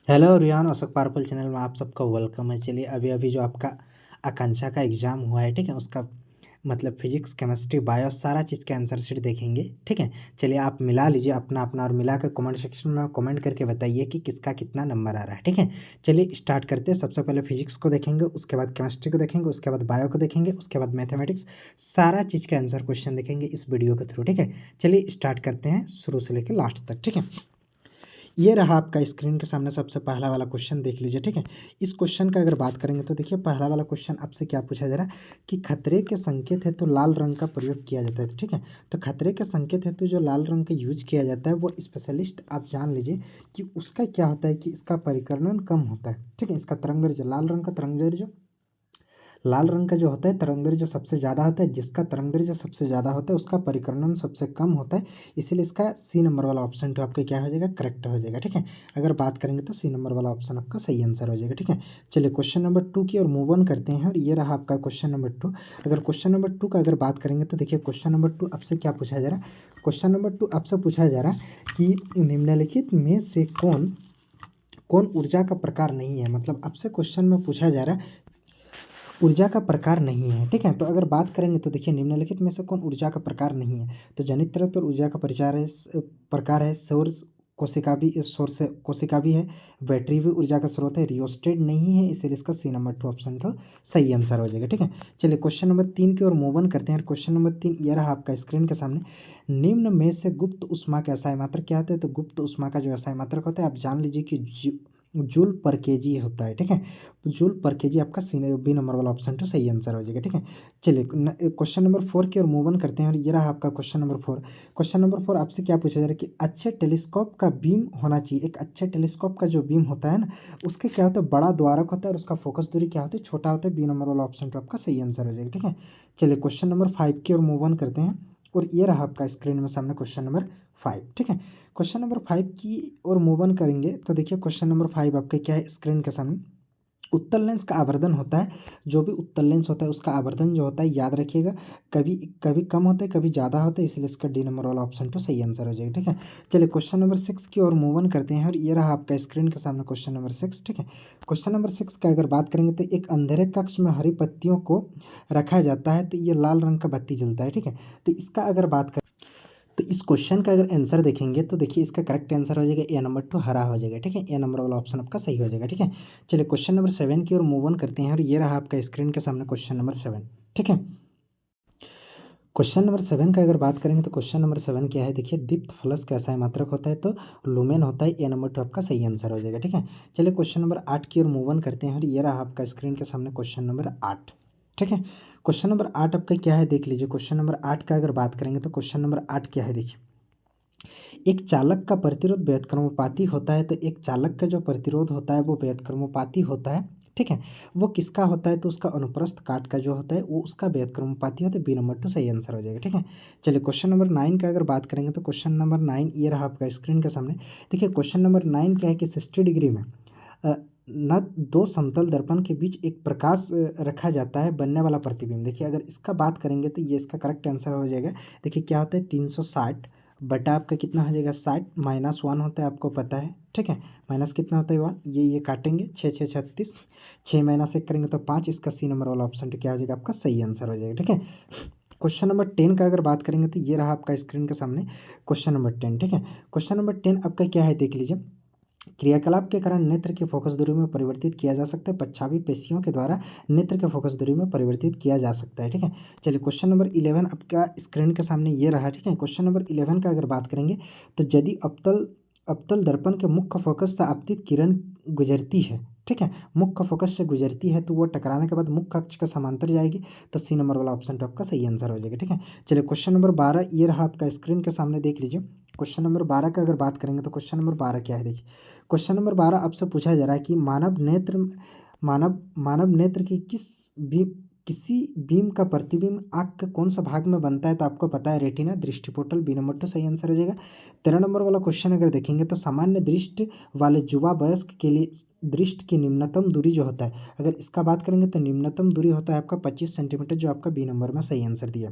Hello everyone, Ashok पारुपल channel में आप सबका वेलकम है। चलिए अभी अभी जो आपका आकांक्षा का एग्ज़ाम हुआ है, ठीक है, उसका मतलब फिजिक्स केमिस्ट्री बायो सारा चीज़ का आंसर शीट देखेंगे। ठीक है, चलिए आप मिला लीजिए अपना अपना और मिला कर कमेंट सेक्शन में कमेंट करके बताइए कि किसका कितना नंबर आ रहा है। ठीक है, चलिए स्टार्ट करते हैं। सबसे पहले फिजिक्स को देखेंगे, उसके बाद केमिस्ट्री को देखेंगे, उसके बाद बायो को देखेंगे, उसके बाद मैथमेटिक्स, सारा चीज़ का आंसर क्वेश्चन देखेंगे इस वीडियो के थ्रू। ठीक है, चलिए स्टार्ट करते हैं शुरू से लेकर लास्ट तक। ठीक है, ये रहा आपका स्क्रीन के सामने सबसे पहला वाला क्वेश्चन देख लीजिए। ठीक है, इस क्वेश्चन का अगर बात करेंगे तो देखिए पहला वाला क्वेश्चन आपसे क्या पूछा जा रहा है कि खतरे के संकेत है तो लाल रंग का प्रयोग किया जाता है। ठीक है, तो खतरे के संकेत है तो जो लाल रंग का यूज किया जाता है वो स्पेशलिस्ट आप जान लीजिए कि उसका क्या होता है कि इसका परिकर्णन कम होता है। ठीक है, इसका तरंगदैर्घ्य, लाल रंग का तरंगदैर्घ्य, लाल रंग का जो होता है तरंगदैर्घ्य जो सबसे ज़्यादा होता है, जिसका तरंगदैर्घ्य जो सबसे ज़्यादा होता है उसका परिकर्णन सबसे कम होता है। इसीलिए इसका सी नंबर वाला ऑप्शन तो आपका क्या हो जाएगा, करेक्ट हो जाएगा। ठीक है, अगर बात करेंगे तो सी नंबर वाला ऑप्शन आपका सही आंसर हो जाएगा। ठीक है, चलिए क्वेश्चन नंबर 2 की और मूव ऑन करते हैं और ये रहा आपका क्वेश्चन नंबर 2। अगर क्वेश्चन नंबर 2 का अगर बात करेंगे तो देखिए क्वेश्चन नंबर 2 आपसे क्या पूछा जा रहा है। क्वेश्चन नंबर 2 आपसे पूछा जा रहा है कि निम्नलिखित में से कौन कौन ऊर्जा का प्रकार नहीं है। मतलब आपसे क्वेश्चन में पूछा जा रहा है ऊर्जा का प्रकार नहीं है। ठीक है, तो अगर बात करेंगे तो देखिए निम्नलिखित में से कौन ऊर्जा का प्रकार नहीं है। तो जनित तरल तो ऊर्जा का परिचार है, प्रकार है। सौर कोशिका भी, सौर से कोशिका भी है। बैटरी भी ऊर्जा का स्रोत है। रियोस्टेट नहीं है, इसलिए इसका सी नंबर 2 ऑप्शन तो सही आंसर हो जाएगा। ठीक है, चलिए क्वेश्चन नंबर 3 की ओर मूव ऑन करते हैं। क्वेश्चन नंबर 3 यह रहा आपका स्क्रीन के सामने। निम्न में से गुप्त उष्मा का एसआई मात्रक क्या होता है। तो गुप्त उष्मा का जो एसआई मात्रक होता है आप जान लीजिए कि जूल पर केजी होता है। ठीक है, जूल पर केजी आपका सी बी नंबर वाला ऑप्शन तो सही आंसर हो जाएगा। ठीक है, चलिए क्वेश्चन नंबर 4 की ओर मूव ऑन करते हैं और ये रहा आपका क्वेश्चन नंबर 4। क्वेश्चन नंबर 4 आपसे क्या पूछा जा रहा है कि अच्छे टेलीस्कोप का बीम होना चाहिए। एक अच्छे टेलीस्कोप का जो बीम होता है ना, उसके क्या होता है, बड़ा द्वारक होता है और उसका फोकस दूरी क्या होती है, छोटा होता है। बी नंबर वाला ऑप्शन तो आपका सही आंसर हो जाएगा। ठीक है, चलिए क्वेश्चन नंबर 5 की ओर मूव ऑन करते हैं और ये रहा आपका स्क्रीन में सामने क्वेश्चन नंबर 5। ठीक है, क्वेश्चन नंबर 5 की ओर मूव ऑन करेंगे तो देखिए क्वेश्चन नंबर 5 आपके क्या है स्क्रीन के सामने। उत्तल लेंस का आवर्धन होता है, जो भी उत्तल लेंस होता है उसका आवर्धन जो होता है याद रखिएगा, कभी कभी कम होता है कभी ज़्यादा होता है, इसलिए इसका डी नंबर वाला ऑप्शन तो सही आंसर हो जाएगा। ठीक है, चलिए क्वेश्चन नंबर 6 की ओर मूव ऑन करते हैं और ये रहा आपका स्क्रीन के सामने क्वेश्चन नंबर 6। ठीक है, क्वेश्चन नंबर 6 का अगर बात करेंगे तो एक अंधेरे कक्ष में हरी पत्तियों को रखा जाता है तो ये लाल रंग का बत्ती जलता है। ठीक है, तो इसका अगर बात करें तो इस क्वेश्चन का अगर आंसर देखेंगे तो देखिए इसका करेक्ट आंसर हो जाएगा ए नंबर 2 हरा हो जाएगा। ठीक है, ए नंबर वाला ऑप्शन आपका सही हो जाएगा। ठीक है, चलिए क्वेश्चन नंबर 7 की ओर मूव ऑन करते हैं और ये रहा आपका स्क्रीन के सामने क्वेश्चन नंबर 7। ठीक है, क्वेश्चन नंबर 7 का अगर बात करेंगे तो क्वेश्चन नंबर 7 क्या है, देखिए दीप्त फ्लक्स कैसा है मात्रक होता है तो लुमेन होता है। ए नंबर 2 आपका सही आंसर हो जाएगा। ठीक है, चलिए क्वेश्चन नंबर 8 की ओर मूव ऑन करते हैं और ये रहा आपका स्क्रीन के सामने क्वेश्चन नंबर 8। ठीक है, क्वेश्चन नंबर 8 आपका क्या है देख लीजिए। क्वेश्चन नंबर 8 का अगर बात करेंगे तो क्वेश्चन नंबर 8 क्या है देखिए, एक चालक का प्रतिरोध व्युत्क्रमानुपाती होता है तो एक चालक का जो प्रतिरोध होता है वो व्युत्क्रमानुपाती होता है। ठीक है, वो किसका होता है तो उसका अनुप्रस्थ काट का जो होता है वो उसका व्युत्क्रमानुपाती होता है। बी नंबर 2 सही आंसर हो जाएगा। ठीक है, चलिए क्वेश्चन नंबर 9 का अगर बात करेंगे तो क्वेश्चन नंबर 9 ये रहा आपका स्क्रीन के सामने। देखिए क्वेश्चन नंबर 9 क्या है कि 60 डिग्री में अ, न दो समतल दर्पण के बीच एक प्रकाश रखा जाता है बनने वाला प्रतिबिंब। देखिए अगर इसका बात करेंगे तो ये इसका करेक्ट आंसर हो जाएगा। देखिए क्या होता है 360 बटा आपका कितना हो जाएगा 60 -1 होता है आपको पता है। ठीक है, माइनस कितना होता है 1, ये काटेंगे 6 6 36, 6 माइनस 1 करेंगे तो 5, इसका सी नंबर वाला ऑप्शन तो क्या हो जाएगा आपका सही आंसर हो जाएगा। ठीक है, क्वेश्चन नंबर 10 का अगर बात करेंगे तो ये रहा आपका स्क्रीन के सामने क्वेश्चन नंबर 10। ठीक है, क्वेश्चन नंबर 10 आपका क्या है देख लीजिए। क्रियाकलाप के कारण नेत्र की फोकस दूरी में परिवर्तित किया जा सकता है, पच्छावी पेशियों के द्वारा नेत्र के फोकस दूरी में परिवर्तित किया जा सकता है। ठीक है, चलिए क्वेश्चन नंबर 11 आपका स्क्रीन के सामने ये रहा। ठीक है, क्वेश्चन नंबर 11 का अगर बात करेंगे तो यदि अवतल अवतल दर्पण के मुख्य फोकस से आपतित किरण गुजरती है, ठीक है, मुख्य फोकस से गुजरती है तो वो टकराने के बाद मुख्य अक्ष के समांतर जाएगी, तो सी नंबर वाला ऑप्शन तो आपका सही आंसर हो जाएगा। ठीक है, चलिए क्वेश्चन नंबर 12 ये रहा आपका स्क्रीन के सामने देख लीजिए। क्वेश्चन नंबर 12 का अगर बात करेंगे तो क्वेश्चन नंबर 12 क्या है देखिए। क्वेश्चन नंबर 12 आपसे पूछा जा रहा है कि मानव नेत्र की किसी बीम का प्रतिबिंब आँख के कौन सा भाग में बनता है तो आपको पता है रेटिना, दृष्टिपोटल। बी नंबर 2 सही आंसर हो जाएगा। 13 नंबर वाला क्वेश्चन अगर देखेंगे तो सामान्य दृष्टि वाले युवा वयस्क के लिए दृष्टि की निम्नतम दूरी जो होता है, अगर इसका बात करेंगे तो निम्नतम दूरी होता है आपका 25 सेंटीमीटर, जो आपका बी नंबर में सही आंसर दिया।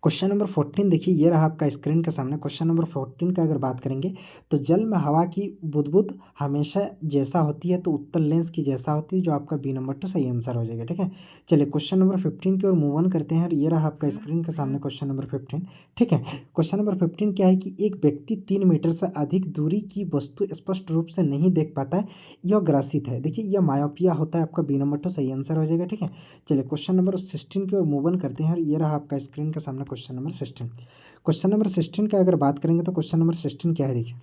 क्वेश्चन नंबर 14 देखिए, ये रहा आपका स्क्रीन के सामने। क्वेश्चन नंबर 14 का अगर बात करेंगे तो जल में हवा की बुदबुद हमेशा जैसा होती है तो उत्तल लेंस की जैसा होती है, जो आपका बी नंबर तो सही आंसर हो जाएगा। ठीक है, चलिए क्वेश्चन नंबर 15 की ओर मूव ऑन करते हैं और ये रहा आपका स्क्रीन के सामने क्वेश्चन नंबर 15। ठीक है, क्वेश्चन नंबर 15 क्या है कि एक व्यक्ति 3 मीटर से अधिक दूरी की वस्तु स्पष्ट रूप से नहीं देख पाता है, यह ग्रासित है। देखिए, यह मायोपिया होता है, आपका बी नंबर तो सही आंसर हो जाएगा। ठीक है, चलिए क्वेश्चन नंबर 16 की ओर मूव ऑन करते हैं और ये रहा आपका स्क्रीन के सामने क्वेश्चन नंबर 16। क्वेश्चन नंबर 16 का अगर बात करेंगे तो क्वेश्चन नंबर 16 क्या है देखिए,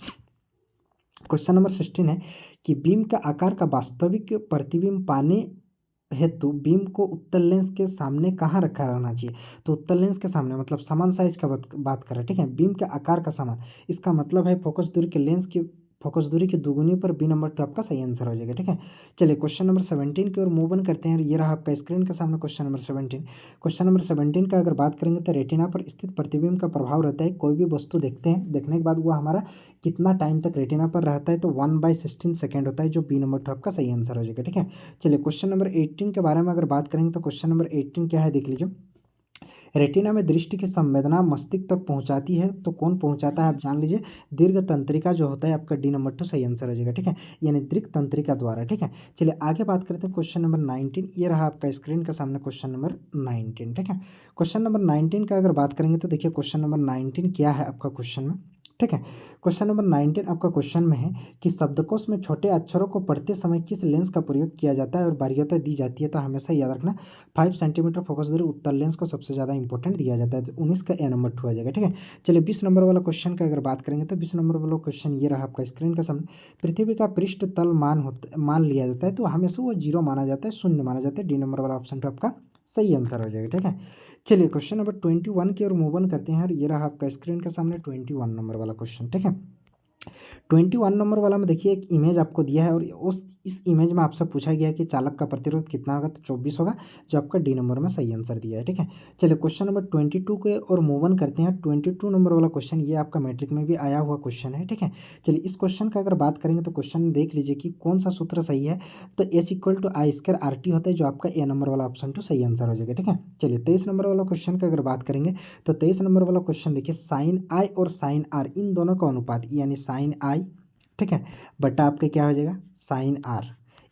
क्वेश्चन नंबर 16 है कि बीम का आकार का वास्तविक प्रतिबिंब पाने हेतु बीम को उत्तल लेंस के सामने कहाँ रखा रहना चाहिए। तो उत्तल लेंस के सामने मतलब समान साइज का बात कर रहे हैं। ठीक है, बीम के आकार का समान, इसका मतलब है फोकस दूरी के लेंस की फोकस दूरी की दुगुनी पर बी नंबर तो आपका सही आंसर हो जाएगा। ठीक है, चलिए क्वेश्चन नंबर 17 की ओर मूव ऑन करते हैं। ये रहा आपका स्क्रीन के सामने क्वेश्चन नंबर 17। क्वेश्चन नंबर 17 का अगर बात करेंगे तो रेटिना पर स्थित प्रतिबिंब का प्रभाव रहता है। कोई भी वस्तु देखते हैं, देखने के बाद वो हमारा कितना टाइम तक रेटिना पर रहता है, तो 1/16 सेकेंड होता है, जो बी नंबर तो आपका सही आंसर हो जाएगा। ठीक है, चलिए क्वेश्चन नंबर 18 के बारे में अगर बात करेंगे तो क्वेश्चन नंबर 18 क्या है देख लीजिए। रेटिना में दृष्टि की संवेदना मस्तिष्क तक पहुंचाती है, तो कौन पहुंचाता है आप जान लीजिए। दीर्घ तंत्रिका जो होता है आपका डी नंबर तो सही आंसर हो जाएगा। ठीक है, यानी दीर्घ तंत्रिका द्वारा। ठीक है, चलिए आगे बात करते हैं क्वेश्चन नंबर 19। ये रहा आपका स्क्रीन के सामने क्वेश्चन नंबर 19। ठीक है, क्वेश्चन नंबर 19 का अगर बात करेंगे तो देखिए क्वेश्चन नंबर 19 क्या है आपका क्वेश्चन में। ठीक है, क्वेश्चन नंबर 19 आपका क्वेश्चन में है कि शब्दकोश में छोटे अक्षरों को पढ़ते समय किस लेंस का प्रयोग किया जाता है और वरीयता दी जाती है। तो हमेशा याद रखना 5 सेंटीमीटर फोकस दूरी उत्तल लेंस को सबसे ज़्यादा इंपॉर्टेंट दिया जाता है। तो 19 का ए नंबर 2 आ जाएगा। ठीक है, चलिए 20 नंबर वाला क्वेश्चन का अगर बात करेंगे तो 20 नंबर वाला क्वेश्चन ये रहा आपका स्क्रीन का सामने। पृथ्वी का पृष्ठ तल मान लिया जाता है, तो हमेशा वो 0 माना जाता है, शून्य माना जाता है। डी नंबर वाला ऑप्शन तो आपका सही आंसर हो जाएगा। ठीक है, चलिए क्वेश्चन नंबर 21 की ओर मूव ऑन करते हैं और ये रहा आपका स्क्रीन के सामने 21 नंबर वाला क्वेश्चन। ठीक है, 21 नंबर वाला में देखिए एक इमेज आपको दिया है और उस इस इमेज में आपसे पूछा गया है कि चालक का प्रतिरोध कितना होगा, तो 24 होगा, जो आपका डी नंबर में सही आंसर दिया है। ठीक है, चलिए क्वेश्चन नंबर 22 के और मूव ऑन करते हैं। 22 नंबर वाला क्वेश्चन ये आपका मैट्रिक में भी आया हुआ क्वेश्चन है। ठीक है, चलिए इस क्वेश्चन का अगर बात करेंगे तो क्वेश्चन देख लीजिए कि कौन सा सूत्र सही है। तो H=I²RT होता है, जो आपका ए नंबर वाला ऑप्शन तो सही आंसर हो जाएगा। ठीक है, चलिए 23 नंबर वाला क्वेश्चन का अगर बात करेंगे तो 23 नंबर वाला क्वेश्चन देखिए, साइन आई और साइन आर इन दोनों का अनुपात, यानी साइन आई, ठीक है, बटा आपके क्या हो जाएगा साइन आर,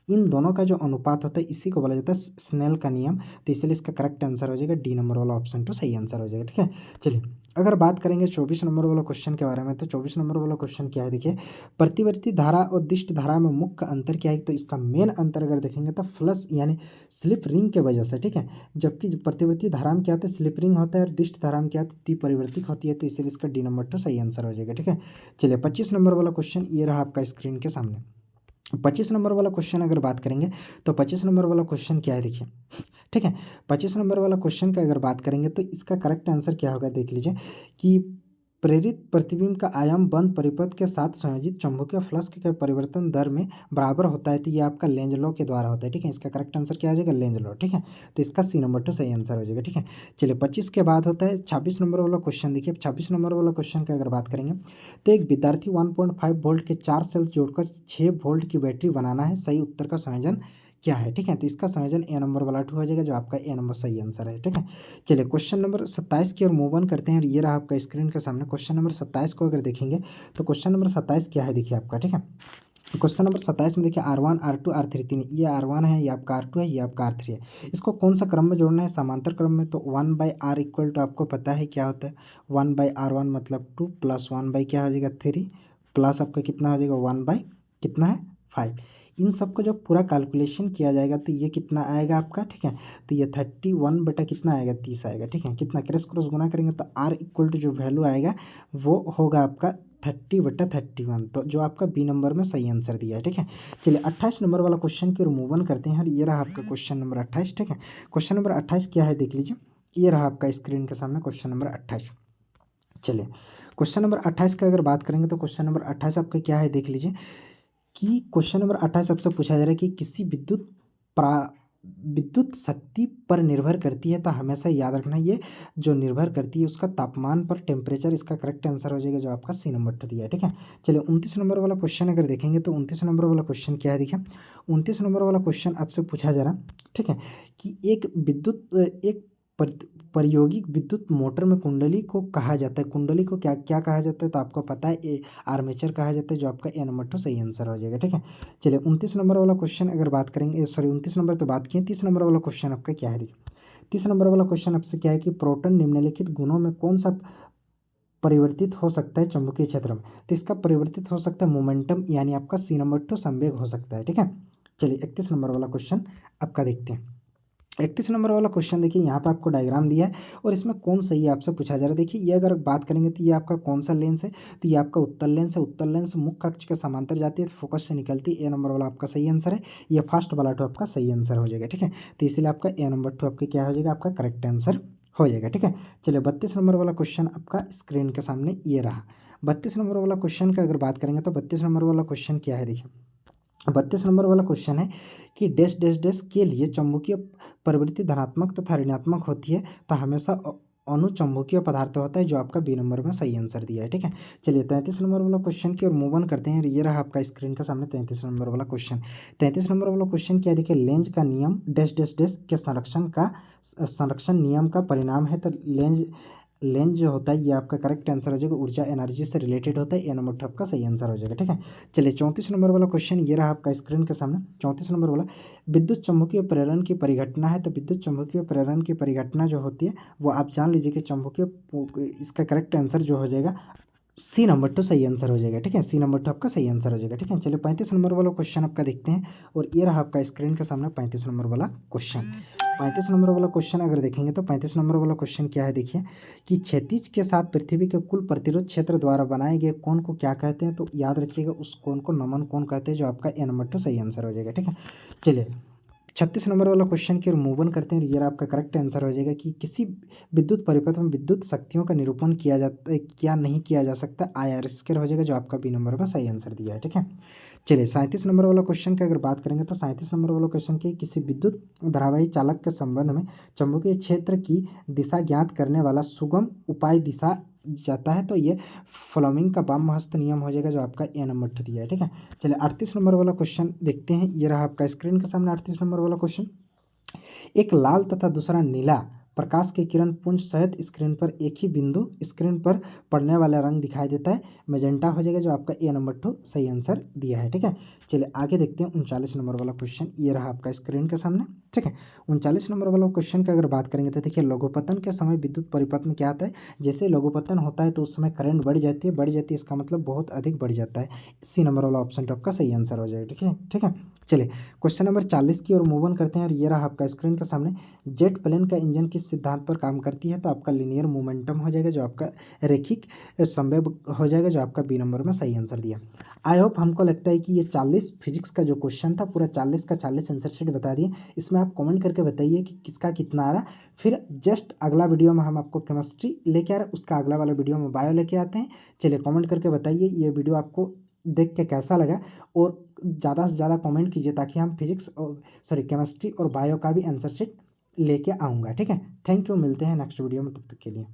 इन दोनों का जो अनुपात होता है इसी को बोला जाता है स्नेल का नियम। तो इसलिए इसका करेक्ट आंसर हो जाएगा डी नंबर वाला ऑप्शन तो सही आंसर हो जाएगा। ठीक है, चलिए अगर बात करेंगे 24 नंबर वाला क्वेश्चन के बारे में, तो 24 नंबर वाला क्वेश्चन क्या है देखिए, प्रतिवर्ती धारा और दिष्ट धारा में मुख्य अंतर क्या है। तो इसका मेन अंतर अगर देखेंगे तो फ्लश यानी स्लिप रिंग के वजह से। ठीक है, जबकि प्रतिवर्ती धारा में क्या होता है, स्लिप रिंग होता है, और दिष्ट धारा में क्या होता है, परिवर्तिक होती है। तो इसलिए इसका डी नंबर तो सही आंसर हो जाएगा। ठीक है, चलिए 25 नंबर वाला क्वेश्चन ये रहा आपका स्क्रीन के सामने। 25 नंबर वाला क्वेश्चन अगर बात करेंगे तो 25 नंबर वाला क्वेश्चन क्या है देखिए। ठीक है, 25 नंबर वाला क्वेश्चन का अगर बात करेंगे तो इसका करेक्ट आंसर क्या होगा देख लीजिए कि प्रेरित प्रतिबिंब का आयाम बंद परिपथ के साथ संयोजित चुंबकीय फ्लक्स के परिवर्तन दर में बराबर होता है। तो ये आपका लेंज लॉ के द्वारा होता है। ठीक है, इसका करेक्ट आंसर क्या हो जाएगा, लेंज लॉ। ठीक है, तो इसका सी नंबर तो सही आंसर हो जाएगा। ठीक है, चलिए 25 के बाद होता है 26 नंबर वाला क्वेश्चन। देखिए 26 नंबर वाला क्वेश्चन की अगर बात करेंगे तो एक विद्यार्थी 1.5 वोल्ट के 4 सेल जोड़कर 6 वोल्ट की बैटरी बनाना है, सही उत्तर का संयोजन क्या है। ठीक है, तो इसका संयोजन ए नंबर वाला 2 हो जाएगा, जो आपका ए नंबर सही आंसर है। ठीक है, चलिए क्वेश्चन नंबर 27 की ओर मूव ऑन करते हैं और ये रहा आपका स्क्रीन के सामने क्वेश्चन नंबर 27 को अगर देखेंगे तो क्वेश्चन नंबर 27 क्या है देखिए आपका। ठीक है, क्वेश्चन नंबर 27 में देखिए R1 R2 R3 तीन, ये R1 है, ये आपका R2 है, ये आपका R3 है। इसको कौन सा क्रम में जोड़ना है, समांतर क्रम में। तो 1/R इक्वल टू आपको पता है क्या होता है, 1/R1 मतलब 2 प्लस 1 क्या हो जाएगा 3 प्लस आपका कितना हो जाएगा 1 कितना है 5। इन सब को जब पूरा कैलकुलेशन किया जाएगा तो ये कितना आएगा आपका। ठीक है, तो ये 31 बटा कितना आएगा 30 आएगा। ठीक है, कितना क्रॉस क्रॉस गुना करेंगे तो R इक्वल टू जो वैल्यू आएगा वो होगा आपका 30/31, तो जो आपका बी नंबर में सही आंसर दिया है। ठीक है, चलिए 28 नंबर वाला क्वेश्चन की मूव ऑन करते हैं और ये रहा आपका क्वेश्चन नंबर 28। ठीक है, क्वेश्चन नंबर 28 क्या है देख लीजिए, ये रहा आपका स्क्रीन के सामने क्वेश्चन नंबर 28। चलिए क्वेश्चन नंबर 28 का अगर बात करेंगे तो क्वेश्चन नंबर 28 आपका क्या है देख लीजिए कि क्वेश्चन नंबर 28 आपसे पूछा जा रहा है कि किसी विद्युत शक्ति पर निर्भर करती है। तो हमेशा याद रखना ये जो निर्भर करती है उसका तापमान पर, टेम्परेचर, इसका करेक्ट आंसर हो जाएगा, जो आपका सी नंबर तो दिया है। ठीक है, चलिए 29 नंबर वाला क्वेश्चन अगर देखेंगे तो 29 नंबर वाला क्वेश्चन क्या है देखिए, 29 नंबर वाला क्वेश्चन आपसे पूछा जा रहा है। ठीक है, कि एक प्रायोगिक विद्युत मोटर में कुंडली को कहा जाता है, कुंडली को क्या क्या कहा जाता है, तो आपको पता है ए आर्मेचर कहा जाता है, जो आपका ए नंबर 2 सही आंसर हो जाएगा। ठीक है, चलिए 29 नंबर वाला क्वेश्चन अगर बात करेंगे, सॉरी 29 नंबर तो बात किए, 30 नंबर वाला क्वेश्चन आपका क्या है। देखिए 30 नंबर वाला क्वेश्चन आपसे क्या है कि प्रोटॉन निम्नलिखित गुणों में कौन सा परिवर्तित हो सकता है चुंबकीय क्षेत्र में, तो इसका परिवर्तित हो सकता है मोमेंटम, यानी आपका सी नंबर 2 संवेग हो सकता है। ठीक है, चलिए 31 नंबर वाला क्वेश्चन आपका देखते हैं। 31 नंबर वाला क्वेश्चन देखिए, यहाँ पे आपको डायग्राम दिया है और इसमें कौन सही है आपसे पूछा जा रहा है। देखिए ये अगर बात करेंगे तो ये आपका कौन सा लेंस है, तो ये आपका उत्तल लेंस है। उत्तल लेंस मुख्य अक्ष के समांतर जाती है तो फोकस से निकलती है। ए नंबर वाला आपका सही आंसर है, ये फर्स्ट वाला तो आपका सही आंसर हो जाएगा। ठीक है, तो इसलिए आपका ए नंबर 2 आपका क्या हो जाएगा, आपका करेक्ट आंसर हो जाएगा। ठीक है, चलिए 32 नंबर वाला क्वेश्चन आपका स्क्रीन के सामने ये रहा। 32 नंबर वाला क्वेश्चन का अगर बात करेंगे तो 32 नंबर वाला क्वेश्चन क्या है। देखिए 32 नंबर वाला क्वेश्चन है कि डैश डैश डैश के लिए चुंबकीय प्रवृत्ति धनात्मक तथा ऋणात्मक होती है, तो हमेशा अनुचुंबकीय पदार्थ होता है, जो आपका बी नंबर में सही आंसर दिया है। ठीक है, चलिए 33 नंबर वाला क्वेश्चन की ओर मूव ऑन करते हैं। ये रहा आपका स्क्रीन के सामने 33 नंबर वाला क्वेश्चन। 33 नंबर वाला क्वेश्चन क्या है, देखिए लेंज का नियम डैश डैश डैश के संरक्षण नियम का परिणाम है, तो लेंज जो होता है ये आपका करेक्ट आंसर हो जाएगा, ऊर्जा एनर्जी से रिलेटेड होता है। ए नंबर 2 आपका सही आंसर हो जाएगा। ठीक है, चलिए 34 नंबर वाला क्वेश्चन ये रहा आपका स्क्रीन के सामने। 34 नंबर वाला विद्युत चुम्बकीय प्रेरण की परिघटना है, तो विद्युत चुम्बकीय प्रेरण की परिघटना जो होती है वो आप जान लीजिए कि चुम्बकीय, इसका करेक्ट आंसर जो हो जाएगा सी नंबर 2 सही आंसर हो जाएगा। ठीक है, सी नंबर 2 आपका सही आंसर हो जाएगा। ठीक है, चलिए 35 नंबर वाला क्वेश्चन आपका देखते हैं और ये रहा आपका स्क्रीन के सामने 35 नंबर वाला क्वेश्चन। 35 नंबर वाला क्वेश्चन अगर देखेंगे तो 35 नंबर वाला क्वेश्चन क्या है, देखिए कि क्षैतिज के साथ पृथ्वी के कुल प्रतिरोध क्षेत्र द्वारा बनाए गए कोण को क्या कहते हैं, तो याद रखिएगा उस कोण को नमन कोण कहते हैं, जो आपका ए नंबर 2 सही आंसर हो जाएगा। ठीक है, चलिए 36 नंबर वाला क्वेश्चन की ओर मूव ऑन करते हैं। ये आपका करेक्ट आंसर हो जाएगा कि किसी विद्युत परिपथ में विद्युत शक्तियों का निरूपण किया जाता है क्या नहीं किया जा सकता, IR स्क्वायर हो जाएगा, जो आपका बी नंबर में सही आंसर दिया है। ठीक है, चलिए 37 नंबर वाला क्वेश्चन की अगर बात करेंगे तो 37 नंबर वाला क्वेश्चन की किसी विद्युत धारावाही चालक के संबंध में चुंबकीय क्षेत्र की दिशा ज्ञात करने वाला सुगम उपाय दिशा जाता है, तो ये फ्लोमिंग का वाम हस्त नियम हो जाएगा, जो आपका ए नंबर 2 दिया है। ठीक है, चलिए 38 नंबर वाला क्वेश्चन देखते हैं। ये रहा आपका स्क्रीन के सामने 38 नंबर वाला क्वेश्चन। एक लाल तथा दूसरा नीला प्रकाश के किरण पुंज सहित स्क्रीन पर एक ही बिंदु स्क्रीन पर पड़ने वाला रंग दिखाई देता है, मेजेंटा हो जाएगा, जो आपका ए नंबर 2 सही आंसर दिया है। ठीक है, चलिए आगे देखते हैं 39 नंबर वाला क्वेश्चन। ये रहा आपका स्क्रीन के सामने। ठीक है, 39 नंबर वाला क्वेश्चन की अगर बात करेंगे तो देखिए लघुपतन के समय विद्युत परिपथ में क्या आता है, जैसे लघुपतन होता है तो उस समय करंट बढ़ जाती है, इसका मतलब बहुत अधिक बढ़ जाता है। सी नंबर वाला ऑप्शन आपका सही आंसर हो जाएगा। ठीक है, ठीक है, चलिए क्वेश्चन नंबर 40 की ओर मूव ऑन करते हैं और ये रहा आपका स्क्रीन के सामने। जेट प्लेन का इंजन किस सिद्धांत पर काम करती है, तो आपका लीनियर मोमेंटम हो जाएगा, जो आपका रैखिक संवेग हो जाएगा, जो आपका बी नंबर में सही आंसर दिया। आई होप हमको लगता है कि ये 40 फिजिक्स का जो क्वेश्चन था पूरा 40 का 40 आंसर शीट बता दिए। इसमें आप कमेंट करके बताइए कि किसका कितना आ रहा। फिर जस्ट अगला वीडियो में हम आपको केमिस्ट्री लेके आ रहे हैं, उसका अगला वाला वीडियो में बायो लेके आते हैं। चलिए कमेंट करके बताइए ये वीडियो आपको देख के कैसा लगा, और ज़्यादा से ज़्यादा कमेंट कीजिए ताकि हम फिजिक्स और सॉरी केमिस्ट्री और बायो का भी आंसर शीट लेके आऊँगा। ठीक है, थैंक यू, मिलते हैं नेक्स्ट वीडियो में, तब तक के लिए।